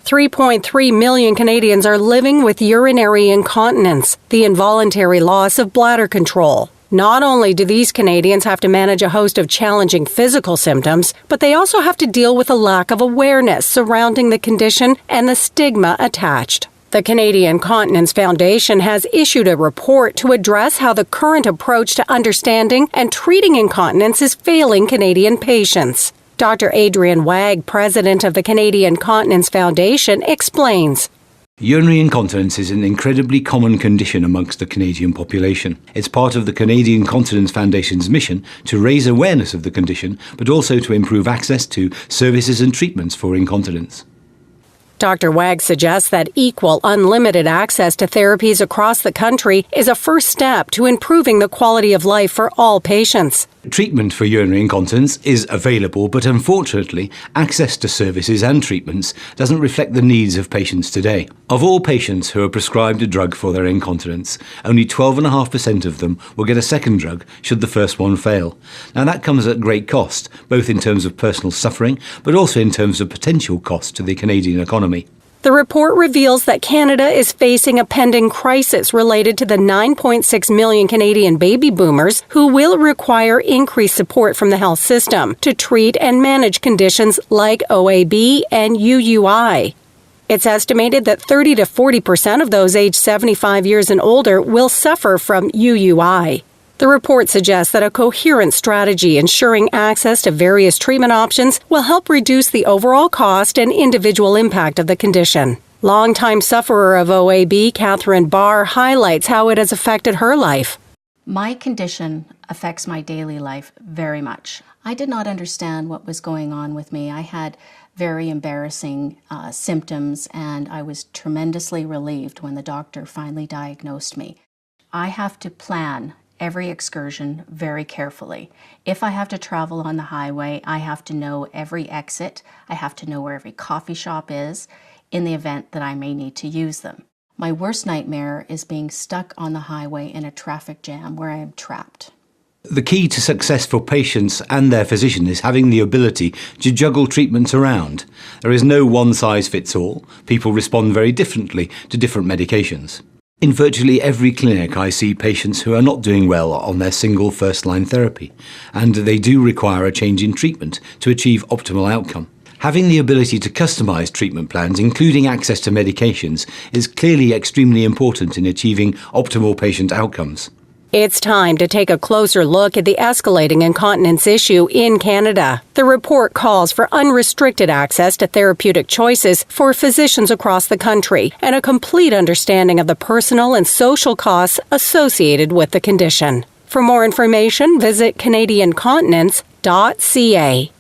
3.3 million Canadians are living with urinary incontinence, the involuntary loss of bladder control. Not only do these Canadians have to manage a host of challenging physical symptoms, but they also have to deal with a lack of awareness surrounding the condition and the stigma attached. The Canadian Continence Foundation has issued a report to address how the current approach to understanding and treating incontinence is failing Canadian patients. Dr. Adrian Wagg, president of the Canadian Continence Foundation, explains. Urinary incontinence is an incredibly common condition amongst the Canadian population. It's part of the Canadian Continence Foundation's mission to raise awareness of the condition, but also to improve access to services and treatments for incontinence. Dr. Wagg suggests that equal, unlimited access to therapies across the country is a first step to improving the quality of life for all patients. Treatment for urinary incontinence is available, but unfortunately, access to services and treatments doesn't reflect the needs of patients today. Of all patients who are prescribed a drug for their incontinence, only 12.5% of them will get a second drug should the first one fail. Now that comes at great cost, both in terms of personal suffering, but also in terms of potential cost to the Canadian economy. The report reveals that Canada is facing a pending crisis related to the 9.6 million Canadian baby boomers who will require increased support from the health system to treat and manage conditions like OAB and UUI. It's estimated that 30 to 40% of those aged 75 years and older will suffer from UUI. The report suggests that a coherent strategy ensuring access to various treatment options will help reduce the overall cost and individual impact of the condition. Longtime sufferer of OAB, Catherine Barr, highlights how it has affected her life. My condition affects my daily life very much. I did not understand what was going on with me. I had very embarrassing symptoms, and I was tremendously relieved when the doctor finally diagnosed me. I have to plan every excursion very carefully. If I have to travel on the highway, I have to know every exit. I have to know where every coffee shop is in the event that I may need to use them. My worst nightmare is being stuck on the highway in a traffic jam where I am trapped. The key to success for patients and their physician is having the ability to juggle treatments around. There is no one-size-fits-all. People respond very differently to different medications. In virtually every clinic, I see patients who are not doing well on their single first-line therapy, and they do require a change in treatment to achieve optimal outcome. Having the ability to customize treatment plans, including access to medications, is clearly extremely important in achieving optimal patient outcomes. It's time to take a closer look at the escalating incontinence issue in Canada. The report calls for unrestricted access to therapeutic choices for physicians across the country and a complete understanding of the personal and social costs associated with the condition. For more information, visit canadiancontinence.ca.